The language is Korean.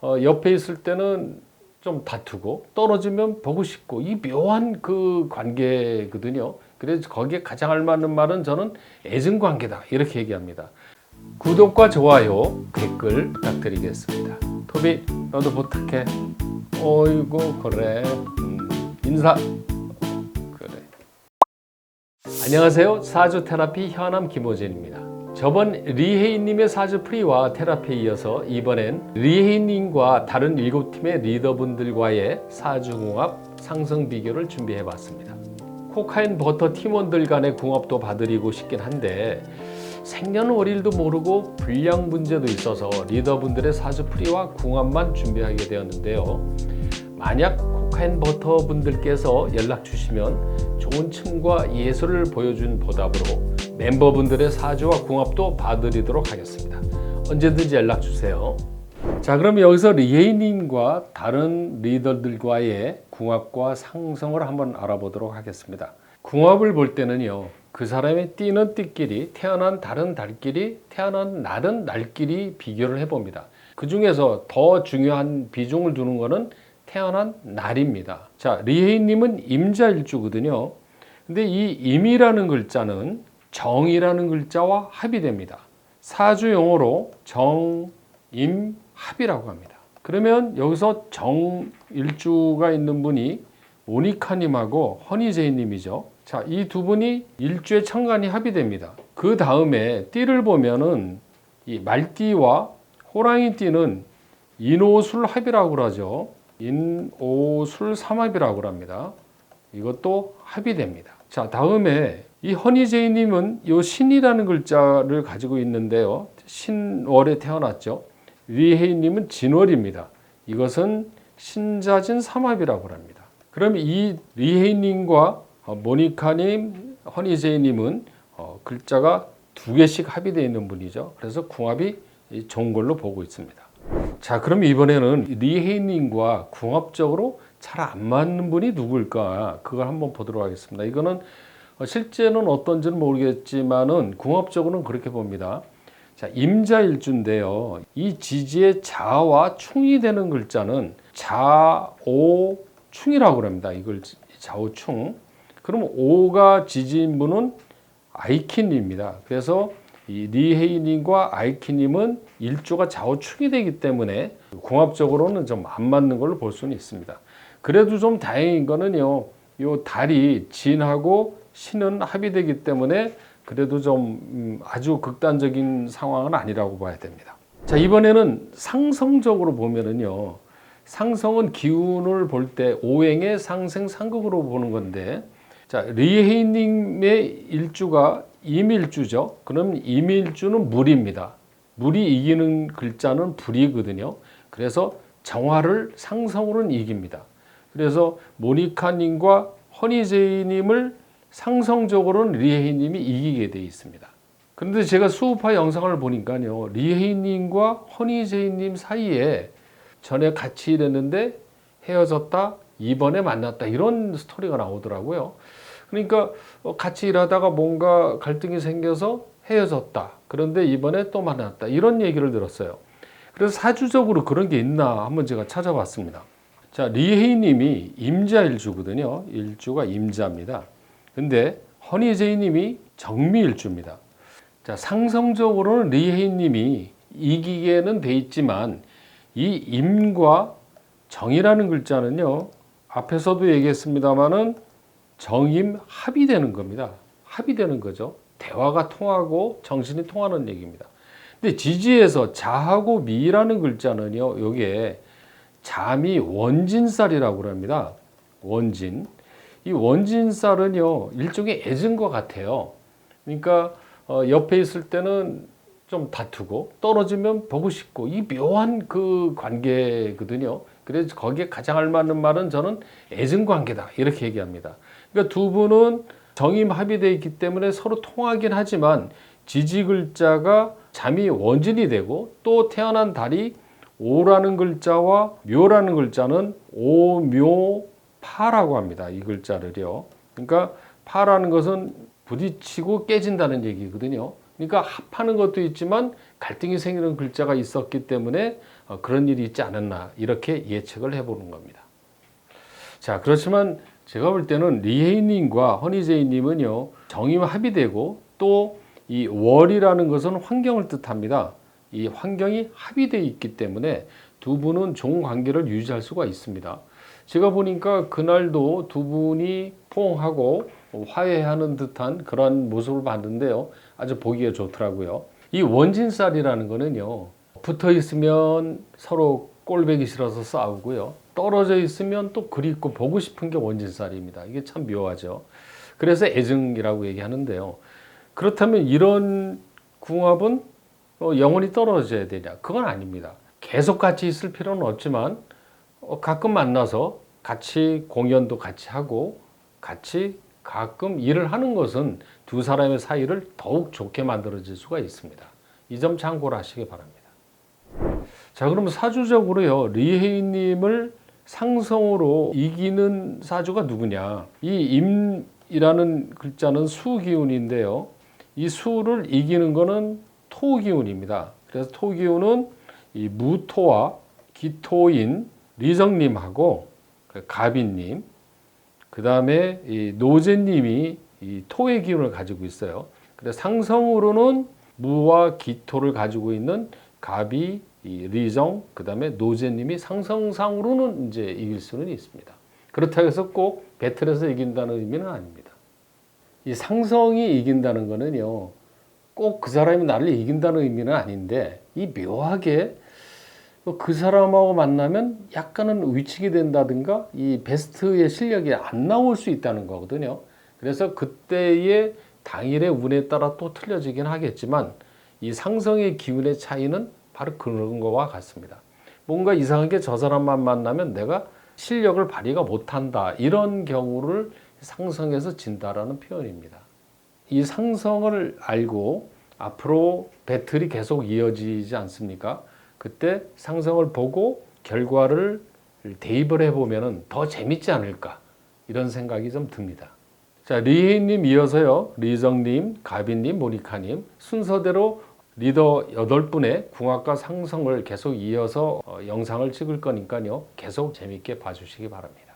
옆에 있을 때는 좀 다투고 떨어지면 보고 싶고 이 묘한 그 관계거든요. 그래서 거기에 가장 알맞는 말은 저는 애증 관계다 이렇게 얘기합니다. 구독과 좋아요, 댓글 부탁드리겠습니다. 토비 너도 부탁해. 어이구 그래. 인사. 그래. 안녕하세요. 사주 테라피 현암 김호진입니다. 저번 리헤이님의 사주 프리와 테라피에 이어서 이번엔 리헤이님과 다른 7팀의 리더분들과의 사주궁합 상승 비교를 준비해봤습니다. 코카인 버터 팀원들 간의 궁합도 봐드리고 싶긴 한데 생년월일도 모르고 불량 문제도 있어서 리더분들의 사주 프리와 궁합만 준비하게 되었는데요. 만약 코카인 버터 분들께서 연락 주시면 좋은 층과 예술을 보여준 보답으로 멤버분들의 사주와 궁합도 봐드리도록 하겠습니다. 언제든지 연락 주세요. 자, 그럼 여기서 리헤이님과 다른 리더들과의 궁합과 상성을 한번 알아보도록 하겠습니다. 궁합을 볼 때는요, 그 사람의 띠는 띠끼리, 태어난 달은 달끼리, 태어난 날은 날끼리 비교를 해봅니다. 그 중에서 더 중요한 비중을 두는 것은 태어난 날입니다. 자, 리헤이님은 임자일주거든요. 근데 이 임이라는 글자는 정이라는 글자와 합이 됩니다. 사주 용어로 정, 임, 합이라고 합니다. 그러면 여기서 정일주가 있는 분이 모니카님하고 허니제이님이죠. 자, 이 두 분이 일주의 천간이 합이 됩니다. 그 다음에 띠를 보면은 이 말띠와 호랑이띠는 인오술 합이라고 그러죠. 인오술 삼합이라고 합니다. 이것도 합이 됩니다. 자, 다음에 이 허니제이님은 이 신이라는 글자를 가지고 있는데요. 신월에 태어났죠. 리헤이님은 진월입니다. 이것은 신자진 삼합이라고 합니다. 그럼 이 리헤이님과 모니카님, 허니제이님은 글자가 두 개씩 합의되어 있는 분이죠. 그래서 궁합이 좋은 걸로 보고 있습니다. 자, 그럼 이번에는 리헤이님과 궁합적으로 잘 안 맞는 분이 누굴까? 그걸 한번 보도록 하겠습니다. 이거는 실제는 어떤지는 모르겠지만은 궁합적으로는 그렇게 봅니다. 자, 임자일주인데요. 이 지지의 자와 충이 되는 글자는 자오충이라고 합니다. 이걸 자오충. 그럼 오가 지지인 분은 아이키님입니다. 그래서 이 리헤이님과 아이키님은 일주가 좌우충이 되기 때문에 궁합적으로는 좀 안 맞는 걸로 볼 수는 있습니다. 그래도 좀 다행인 거는요, 요 달이 진하고 신은 합이 되기 때문에 그래도 좀 아주 극단적인 상황은 아니라고 봐야 됩니다. 자, 이번에는 상성적으로 보면은요, 상성은 기운을 볼 때 오행의 상생 상극으로 보는 건데, 자, 리헤이님의 일주가 임일주죠. 그럼 임일주는 물입니다. 물이 이기는 글자는 불이거든요. 그래서 정화를 상성으로는 이깁니다. 그래서 모니카님과 허니제이님을 상성적으로는 리헤이님이 이기게 되어 있습니다. 그런데 제가 수우파 영상을 보니까요, 리헤이님과 허니제이님 사이에 전에 같이 일했는데 헤어졌다, 이번에 만났다 이런 스토리가 나오더라고요. 그러니까 같이 일하다가 뭔가 갈등이 생겨서 헤어졌다. 그런데 이번에 또 만났다. 이런 얘기를 들었어요. 그래서 사주적으로 그런 게 있나 한번 제가 찾아봤습니다. 자, 리헤이님이 임자일주거든요. 일주가 임자입니다. 근데 허니제이님이 정미일주입니다. 자, 상성적으로는 리헤이님이 이기게는 돼 있지만 이 임과 정이라는 글자는요. 앞에서도 얘기했습니다마는 정임 합이 되는 겁니다. 합이 되는 거죠. 대화가 통하고 정신이 통하는 얘기입니다. 근데 지지에서 자하고 미라는 글자는요, 요게 자미 원진살이라고 합니다. 원진. 이 원진살은요, 일종의 애증과 같아요. 그러니까 옆에 있을 때는 좀 다투고 떨어지면 보고 싶고 이 묘한 그 관계거든요. 그래서 거기에 가장 알맞는 말은 저는 애증 관계다 이렇게 얘기합니다. 그러니까 두 분은 정임 합의되어 있기 때문에 서로 통하긴 하지만 지지 글자가 잠이 원진이 되고 또 태어난 달이 오라는 글자와 묘라는 글자는 오묘파라고 합니다. 이 글자를요. 그러니까 파라는 것은 부딪히고 깨진다는 얘기거든요. 그러니까 합하는 것도 있지만 갈등이 생기는 글자가 있었기 때문에 그런 일이 있지 않았나 이렇게 예측을 해보는 겁니다. 자, 그렇지만 제가 볼 때는 리헤이님과 허니제이님은요, 정이 합의되고 또 이 월이라는 것은 환경을 뜻합니다. 이 환경이 합의되어 있기 때문에 두 분은 좋은 관계를 유지할 수가 있습니다. 제가 보니까 그날도 두 분이 포옹하고 화해하는 듯한 그런 모습을 봤는데요. 아주 보기가 좋더라고요. 이 원진살이라는 거는요, 붙어 있으면 서로 꼴보기 싫어서 싸우고요. 떨어져 있으면 또 그립고 보고 싶은 게 원진살입니다. 이게 참 묘하죠. 그래서 애증이라고 얘기하는데요. 그렇다면 이런 궁합은 영원히 떨어져야 되냐? 그건 아닙니다. 계속 같이 있을 필요는 없지만 가끔 만나서 같이 공연도 같이 하고 같이 가끔 일을 하는 것은 두 사람의 사이를 더욱 좋게 만들어질 수가 있습니다. 이 점 참고를 하시기 바랍니다. 자, 그럼 사주적으로요, 리헤이님을 상성으로 이기는 사주가 누구냐? 이 임이라는 글자는 수기운인데요. 이 수를 이기는 것은 토기운입니다. 그래서 토기운은 이 무토와 기토인 리정님하고 가빈님, 그 다음에 이 노제님이 이 토의 기운을 가지고 있어요. 그래서 상성으로는 무와 기토를 가지고 있는 갑이 이 리정, 그 다음에 노제님이 상성상으로는 이제 이길 수는 있습니다. 그렇다고 해서 꼭 배틀에서 이긴다는 의미는 아닙니다. 이 상성이 이긴다는 거는요, 꼭 그 사람이 나를 이긴다는 의미는 아닌데, 이 묘하게 그 사람하고 만나면 약간은 위축이 된다든가, 이 베스트의 실력이 안 나올 수 있다는 거거든요. 그래서 그때의 당일의 운에 따라 또 틀려지긴 하겠지만, 이 상성의 기운의 차이는 바로 그런 거와 같습니다. 뭔가 이상하게 저 사람만 만나면 내가 실력을 발휘가 못한다, 이런 경우를 상성에서 진다라는 표현입니다. 이 상성을 알고 앞으로 배틀이 계속 이어지지 않습니까? 그때 상성을 보고 결과를 대입을 해보면 더 재밌지 않을까, 이런 생각이 좀 듭니다. 자, 리헤이님 이어서요, 리정님, 가빈님, 모니카님 순서대로 리더 8분의 궁합과 상성을 계속 이어서 영상을 찍을 거니까요, 계속 재밌게 봐주시기 바랍니다.